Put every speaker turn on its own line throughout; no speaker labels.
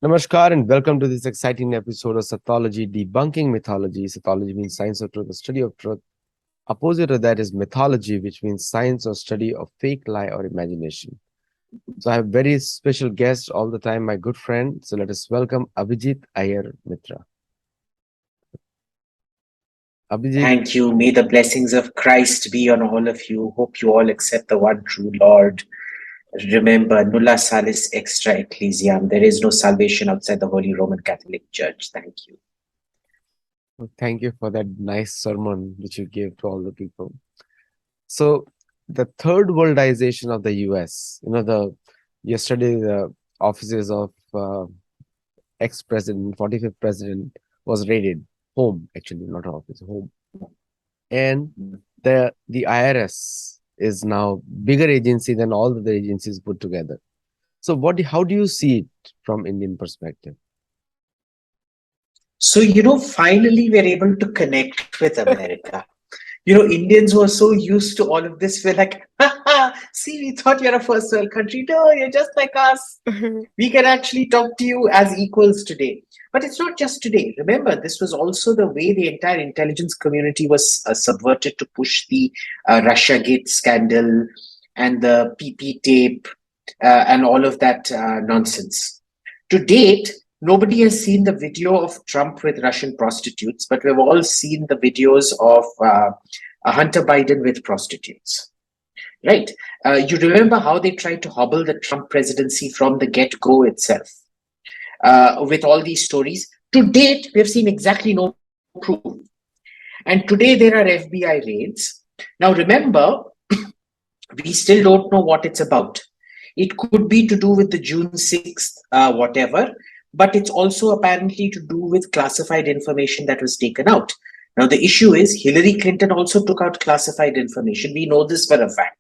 Namaskar and welcome to this exciting episode of Sattology, debunking mythology. Sattology means science of truth, the study of truth. Opposite of that is mythology, which means science or study of fake, lie, or imagination. So I have very special guest all the time, my good friend. So let us welcome Abhijit Iyer Mitra. Abhijit,
Thank you. May the blessings of Christ be on all of you. Hope you all accept the one true Lord. Remember, nulla salis extra ecclesiam. There is no salvation outside the Holy Roman Catholic Church. Thank you.
thank you for that nice sermon which you gave to all the people. So the third worldization of the US, yesterday the offices of ex-president, 45th president was raided. Home, actually, not office, home. And the IRS is now bigger agency than all the other agencies put together. So how do you see it from Indian perspective?
So, finally we're able to connect with America. Indians were so used to all of this. We're like, see, we thought you're a first world country. No, you're just like us. We can actually talk to you as equals today. But it's not just today. Remember, this was also the way the entire intelligence community was subverted to push the Russiagate scandal and the PP tape and all of that nonsense. To date, nobody has seen the video of Trump with Russian prostitutes, but we've all seen the videos of Hunter Biden with prostitutes. Right. You remember how they tried to hobble the Trump presidency from the get-go itself with all these stories. To date, we have seen exactly no proof. And today there are FBI raids. Now remember, we still don't know what it's about. It could be to do with the June 6th, whatever, but it's also apparently to do with classified information that was taken out. Now, the issue is Hillary Clinton also took out classified information. We know this for a fact.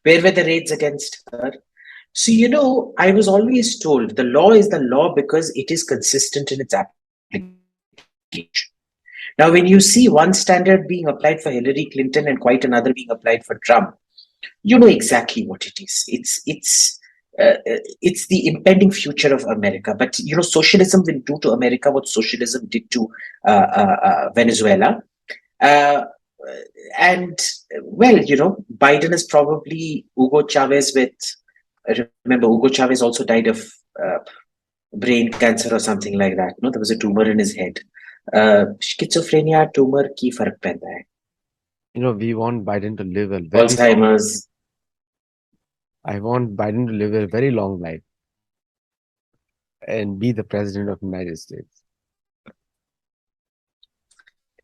Where were the raids against her? So, I was always told the law is the law because it is consistent in its application. Now, when you see one standard being applied for Hillary Clinton and quite another being applied for Trump, you know exactly what it is. It's the impending future of America. But socialism will do to America what socialism did to Venezuela. And well, Biden is probably Hugo Chavez with. Remember, Hugo Chavez also died of brain cancer or something like that. No, there was a tumor in his head. Schizophrenia tumor ki farak penda hai.
We want Biden to live a very
Alzheimer's.
I want Biden to live a very long life and be the president of the United States.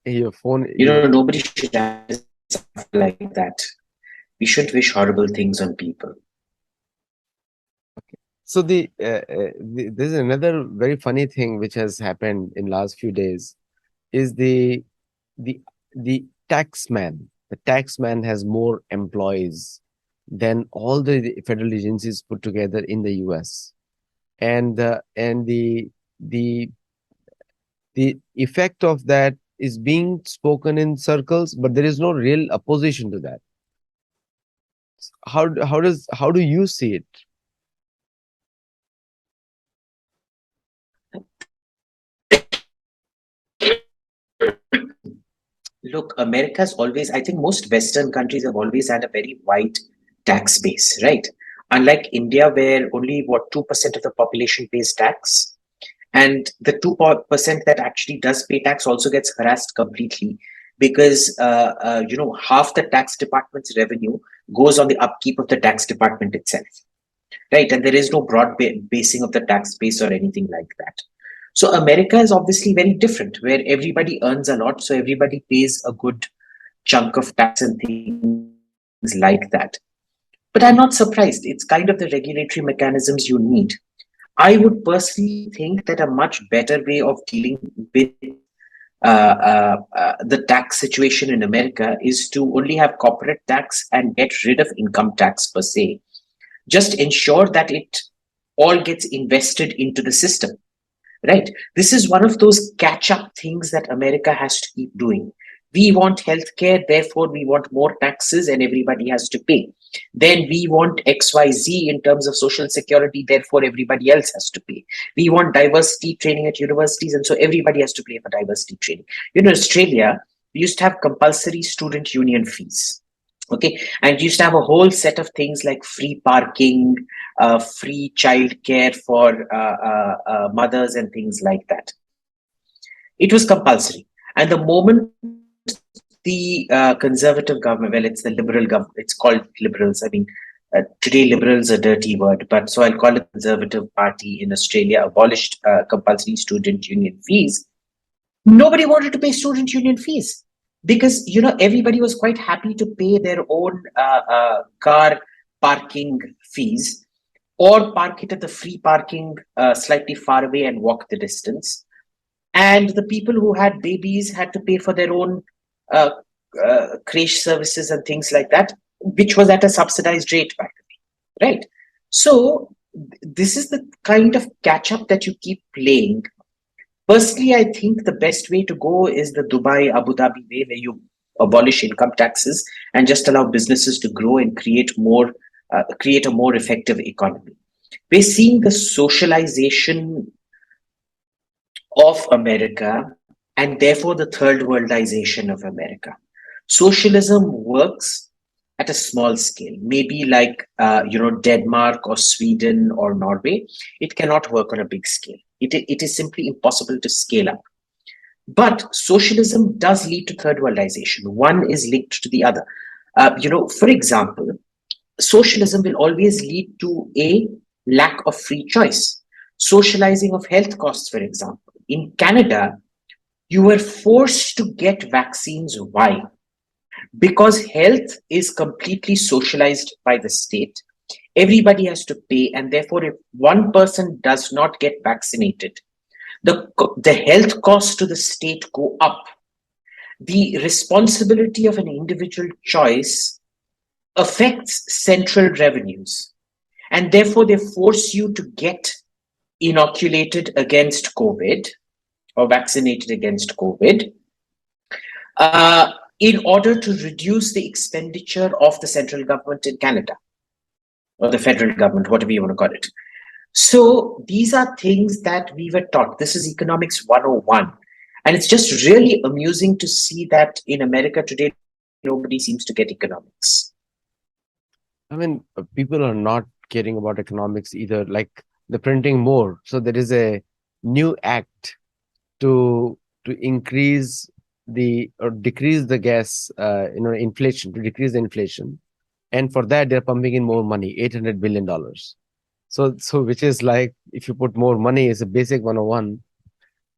Your phone.
Nobody should have like that. We shouldn't wish horrible things on people.
Okay. So there's another very funny thing which has happened in last few days is the Taxman. The Taxman has more employees than all the federal agencies put together in the US, and the effect of that is being spoken in circles, but there is no real opposition to that. How do you see it?
Look, America's always, I think most Western countries have always had a very wide tax base, right? Unlike India, where only 2% of the population pays tax, and the 2% that actually does pay tax also gets harassed completely because half the tax department's revenue goes on the upkeep of the tax department itself, right? And there is no broad basing of the tax base or anything like that. So America is obviously very different, where everybody earns a lot, so everybody pays a good chunk of tax and things like that. But I'm not surprised. It's kind of the regulatory mechanisms you need. I would personally think that a much better way of dealing with the tax situation in America is to only have corporate tax and get rid of income tax per se. Just ensure that it all gets invested into the system. Right. This is one of those catch-up things that America has to keep doing. We want healthcare, therefore we want more taxes and everybody has to pay. Then we want XYZ in terms of social security, therefore everybody else has to pay. We want diversity training at universities, and so everybody has to pay for diversity training. Australia, we used to have compulsory student union fees. Okay, and you used to have a whole set of things like free parking, free childcare for mothers and things like that. It was compulsory. And the moment the conservative government, well, it's the liberal government, it's called liberals. I mean, today liberals a dirty word, but so I'll call it Conservative Party in Australia, abolished compulsory student union fees. Nobody wanted to pay student union fees because, everybody was quite happy to pay their own car parking fees or park it at the free parking slightly far away and walk the distance. And the people who had babies had to pay for their own uh, creche services and things like that, which was at a subsidized rate back then, right? So this is the kind of catch up that you keep playing. Personally, I think the best way to go is the Dubai, Abu Dhabi way, where you abolish income taxes and just allow businesses to grow and create a more effective economy. We're seeing the socialization of America and therefore the third worldization of America. Socialism works at a small scale, maybe like Denmark or Sweden or Norway. It cannot work on a big scale. It is simply impossible to scale up. But socialism does lead to third worldization. One is linked to the other. For example, socialism will always lead to a lack of free choice. Socializing of health costs, for example. In Canada, you were forced to get vaccines. Why? Because health is completely socialized by the state. Everybody has to pay, and therefore, if one person does not get vaccinated, the health costs to the state go up. The responsibility of an individual choice affects central revenues, and therefore they force you to get inoculated against COVID or vaccinated against COVID in order to reduce the expenditure of the central government in Canada or the federal government, whatever you want to call it. So these are things that we were taught. This is economics 101. And it's just really amusing to see that in America today, nobody seems to get economics.
I mean, people are not caring about economics either, like the printing more. So there is a new act to increase or decrease the gas, inflation, to decrease the inflation. And for that, they're pumping in more money, $800 billion. So which is like, if you put more money, it's a basic 101.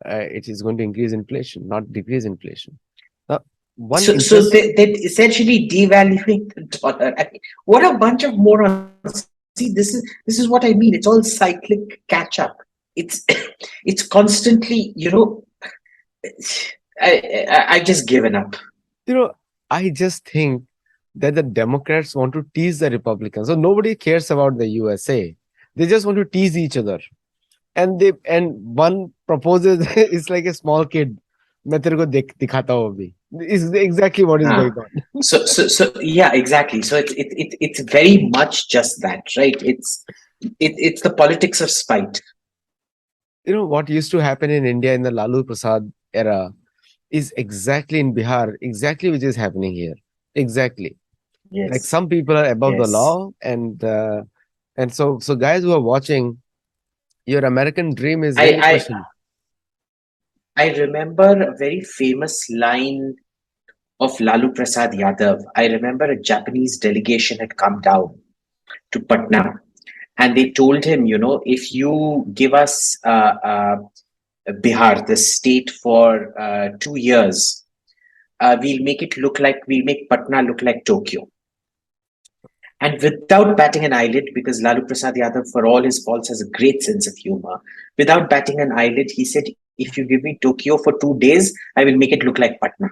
It is going to increase inflation, not decrease inflation.
So they essentially devaluing the dollar. I mean, what a bunch of morons! See, this is what I mean. It's all cyclic catch up. It's constantly, I just given up.
I just think that the Democrats want to tease the Republicans. So nobody cares about the USA. They just want to tease each other. And one proposes, it's like a small kid. मैं तेरे को दिखाता हूँ अभी. Is exactly what is going on.
So yeah, exactly. So it's very much just that, right? It's the politics of spite.
What used to happen in India in the Lalu Prasad era is exactly in Bihar, exactly which is happening here. Exactly.
Yes.
Like some people are above the law, and so guys who are watching, your American dream is really questioned.
I remember a very famous line of Lalu Prasad Yadav. I remember a Japanese delegation had come down to Patna, and they told him, if you give us Bihar, the state, for 2 years, we'll make Patna look like Tokyo. And without batting an eyelid, because Lalu Prasad Yadav, for all his faults, has a great sense of humor, without batting an eyelid, he said, if you give me Tokyo for 2 days, I will make it look like Patna.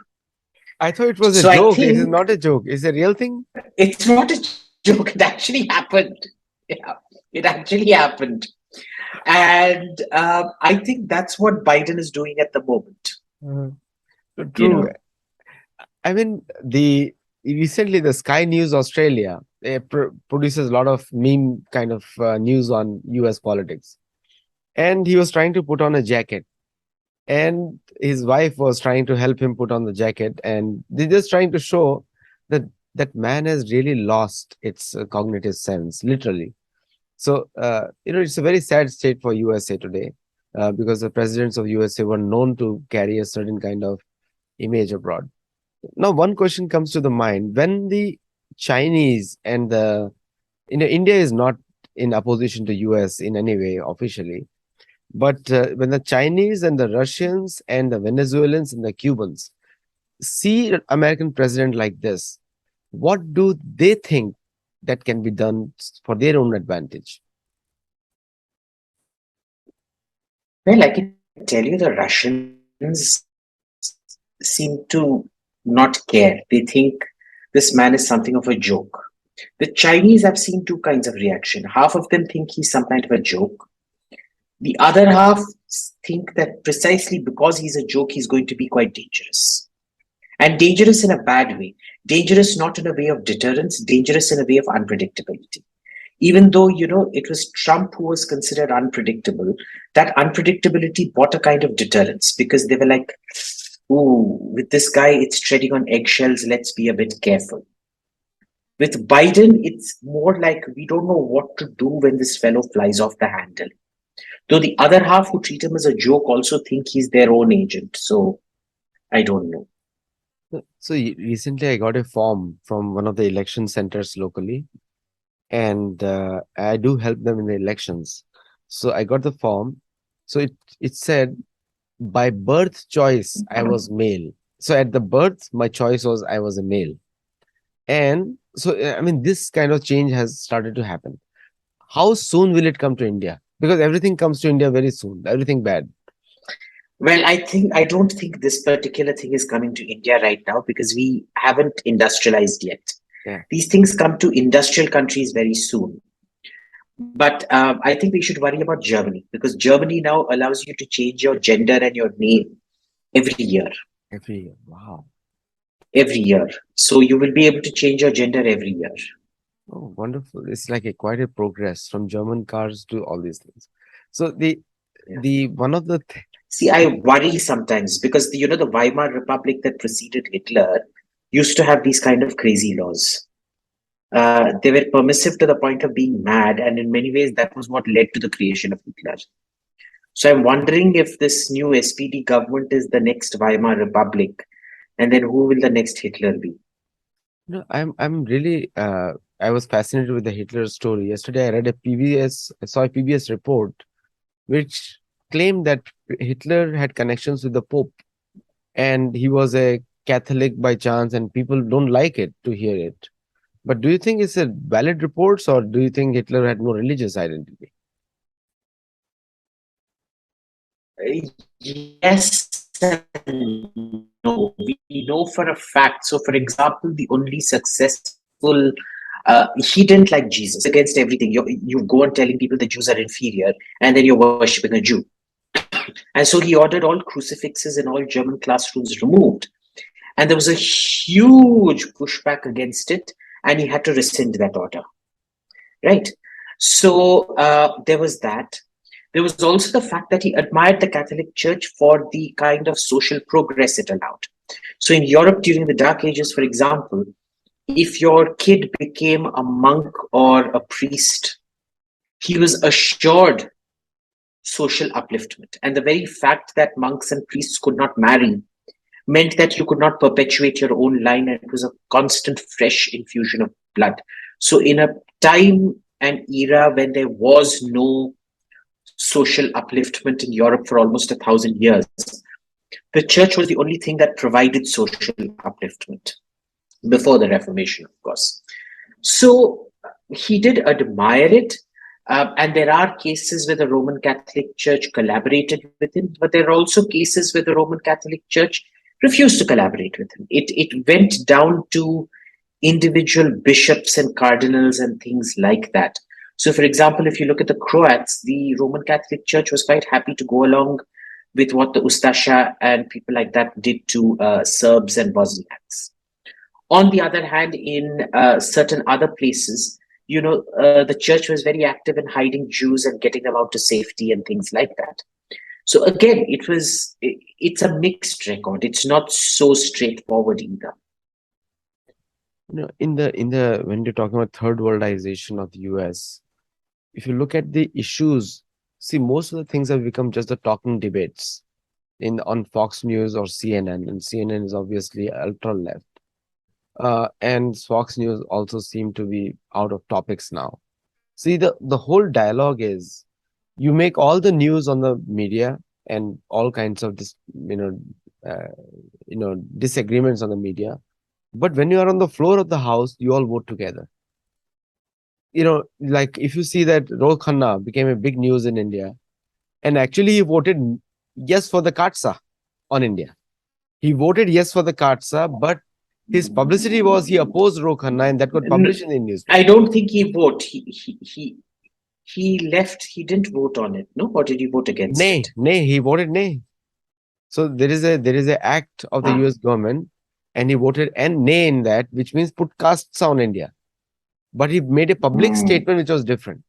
I thought it was a joke. It is not a joke. It's a real thing.
It's not a joke. It actually happened. Yeah, it actually happened. And I think that's what Biden is doing at the moment.
True. I mean, the recently the Sky News Australia produces a lot of meme kind of news on U.S. politics, and he was trying to put on a jacket, and his wife was trying to help him put on the jacket, and they're just trying to show that that man has really lost its cognitive sense, literally. So, it's a very sad state for USA today, because the presidents of USA were known to carry a certain kind of image abroad. Now, one question comes to the mind: when the Chinese and the India is not in opposition to US in any way officially, but when the Chinese and the Russians and the Venezuelans and the Cubans see an American president like this, what do they think that can be done for their own advantage?
Well, I can tell you the Russians seem to not care. They think this man is something of a joke. The Chinese, I've seen two kinds of reaction. Half of them think he's some kind of a joke. The other half think that precisely because he's a joke, he's going to be quite dangerous. And dangerous in a bad way. Dangerous not in a way of deterrence, dangerous in a way of unpredictability. Even though, it was Trump who was considered unpredictable, that unpredictability brought a kind of deterrence because they were like, ooh, with this guy, it's treading on eggshells, let's be a bit careful. With Biden, it's more like we don't know what to do when this fellow flies off the handle. Though the other half who treat him as a joke also think he's their own agent. So I don't know.
So recently, I got a form from one of the election centers locally, and I do help them in the elections. So I got the form. So it said, by birth choice, I was male. So at the birth, my choice was I was a male. And so, I mean, this kind of change has started to happen. How soon will it come to India? Because everything comes to India very soon, everything bad.
Well, I don't think this particular thing is coming to India right now because we haven't industrialized yet.
Yeah.
These things come to industrial countries very soon. But I think we should worry about Germany because Germany now allows you to change your gender and your name every year.
Every year. Wow.
Every year. So you will be able to change your gender every year.
Oh, wonderful. It's like quite a progress from German cars to all these things. So the one of the
See, I worry sometimes because the Weimar Republic that preceded Hitler used to have these kind of crazy laws. They were permissive to the point of being mad, and in many ways, that was what led to the creation of Hitler. So I'm wondering if this new SPD government is the next Weimar Republic, and then who will the next Hitler be?
No, I'm really I was fascinated with the Hitler story. Yesterday, I saw a PBS report which claimed that Hitler had connections with the Pope, and he was a Catholic by chance, and people don't like it to hear it. But do you think it's a valid reports, or do you think Hitler had no religious identity?
Yes and no. We know for a fact. So, for example, the only successful, he didn't like Jesus against everything. You go on telling people the Jews are inferior, and then you're worshipping a Jew. And so he ordered all crucifixes in all German classrooms removed. And there was a huge pushback against it, and he had to rescind that order. Right? So there was that. There was also the fact that he admired the Catholic Church for the kind of social progress it allowed. So in Europe during the Dark Ages, for example, if your kid became a monk or a priest, he was assured social upliftment. And the very fact that monks and priests could not marry meant that you could not perpetuate your own line, and it was a constant fresh infusion of blood. So in a time and era when there was no social upliftment in Europe for almost 1,000 years, the church was the only thing that provided social upliftment before the Reformation, of course. So he did admire it. And there are cases where the Roman Catholic Church collaborated with him, but there are also cases where the Roman Catholic Church refused to collaborate with him. It went down to individual bishops and cardinals and things like that. So, for example, if you look at the Croats, the Roman Catholic Church was quite happy to go along with what the Ustasha and people like that did to Serbs and Bosniaks. On the other hand, in certain other places, the church was very active in hiding Jews and getting them out to safety and things like that. So again, it's a mixed record. It's not so straightforward either.
In the when you're talking about third worldization of the US, if you look at the issues, see, most of the things have become just the talking debates on Fox News or CNN, and CNN is obviously ultra left. And Fox News also seem to be out of topics now. See, the whole dialogue is you make all the news on the media and all kinds of uh, disagreements on the media. But when you are on the floor of the house, you all vote together. Like if you see that Rohit Khanna became a big news in India, and actually he voted yes for the Katsa on India. He voted yes for the Katsa, but his publicity was he opposed Rohit Khanna, and that got published in the newspaper.
I don't think he voted. He left. He didn't vote on it. No, or did he vote against it?
Nay, he voted nay. So there is a act of the US government, and he voted nay in that, which means put castes on India. But he made a public statement which was different,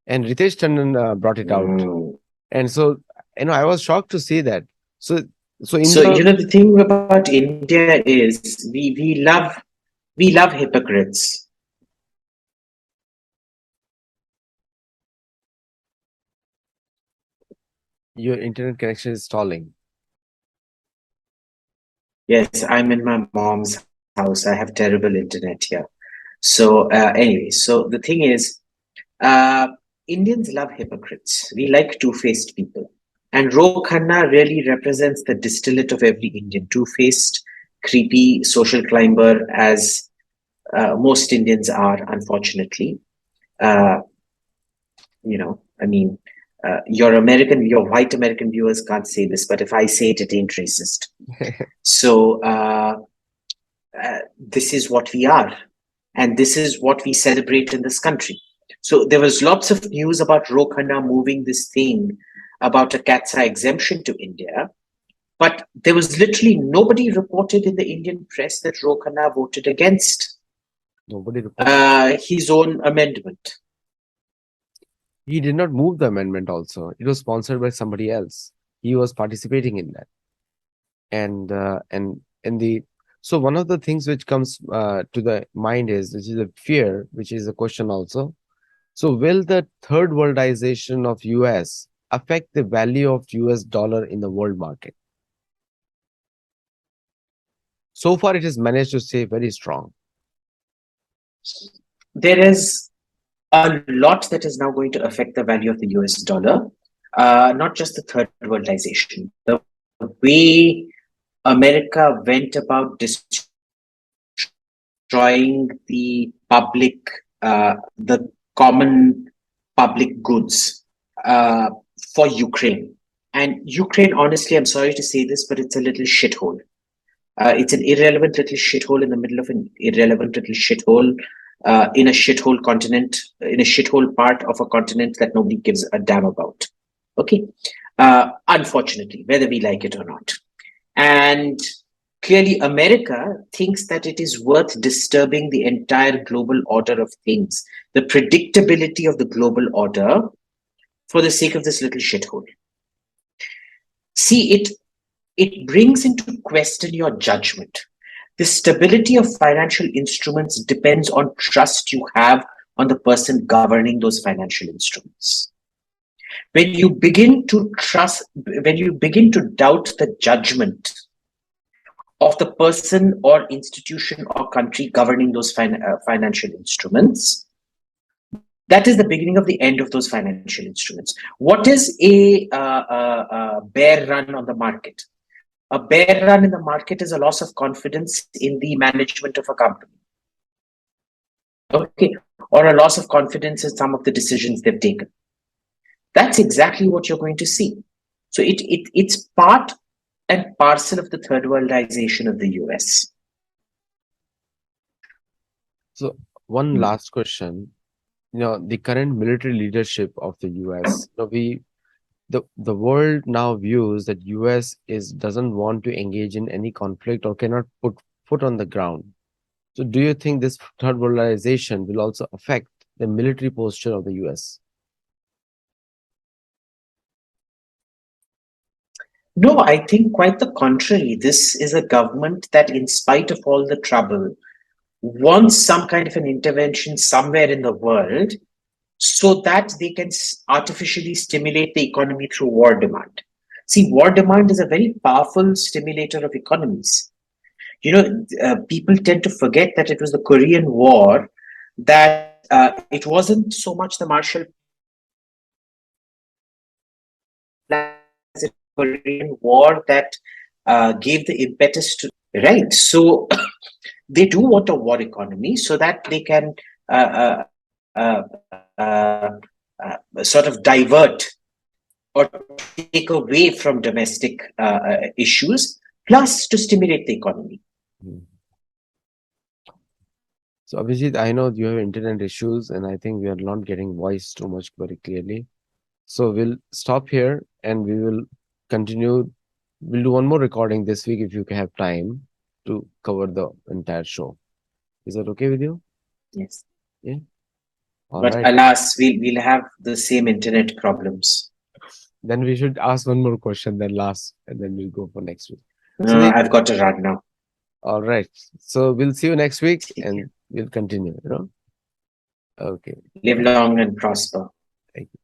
and Ritesh Tandon brought it out. And so I was shocked to see that. So
the thing about India is we love hypocrites.
Your internet connection is stalling.
Yes, I'm in my mom's house. I have terrible internet here. So anyway, so the thing is, Indians love hypocrites. We like two-faced people. And Ro Khanna really represents the distillate of every Indian. Two-faced, creepy, social climber, as most Indians are, unfortunately. Uh, your white American viewers can't say this, but if I say it, it ain't racist. So this is what we are. And this is what we celebrate in this country. So there was lots of news about Ro Khanna moving this thing about a CATSA exemption to India. But there was literally nobody reported in the Indian press that Ro Khanna voted against his own amendment.
He did not move the amendment also. It was sponsored by somebody else. He was participating in that. So one of the things which comes to the mind which is a fear, which is a question also. So will the third worldization of US affect the value of US dollar in the world market? So far, it has managed to stay very strong.
There is a lot that is now going to affect the value of the US dollar, not just the third worldization. The way America went about destroying the common public goods for Ukraine. And Ukraine, honestly, I'm sorry to say this, but it's a little shithole. It's an irrelevant little shithole in the middle of an irrelevant little shithole in a shithole continent, in a shithole part of a continent that nobody gives a damn about. Okay? Unfortunately, whether we like it or not. And clearly, America thinks that it is worth disturbing the entire global order of things, the predictability of the global order, for the sake of this little shithole. See, it brings into question your judgment. The stability of financial instruments depends on trust you have on the person governing those financial instruments. When you begin to doubt the judgment of the person or institution or country governing those financial instruments, that is the beginning of the end of those financial instruments. What is a bear run on the market? A bear run in the market is a loss of confidence in the management of a company. Okay, or a loss of confidence in some of the decisions they've taken. That's exactly what you're going to see. So it's part and parcel of the third worldization of the US.
So one last question. The current military leadership of the US, the world now views that US doesn't want to engage in any conflict or cannot put foot on the ground. So do you think this third worldization will also affect the military posture of the US?
No, I think quite the contrary. This is a government that, in spite of all the trouble, wants some kind of an intervention somewhere in the world so that they can artificially stimulate the economy through war demand. See, war demand is a very powerful stimulator of economies. People tend to forget that it was the Korean War that it wasn't so much the Marshall Plan as it was the Korean War that gave the impetus to right. So they do want a war economy so that they can sort of divert or take away from domestic issues, plus to stimulate the economy.
Hmm. So Abhijit, I know you have internet issues and I think we are not getting voice too much very clearly. So we'll stop here and we will continue. We'll do one more recording this week if you have time to cover the entire show. Is that okay with you?
Yes.
Yeah. All
But
right.
alas, we'll have the same internet problems.
Then we should ask one more question, then last, and then we'll go for next week. So
I've got to run now.
all right. So we'll see you next week
Take care.
and we'll continue, you know? Okay.
Live long and prosper.
Thank you.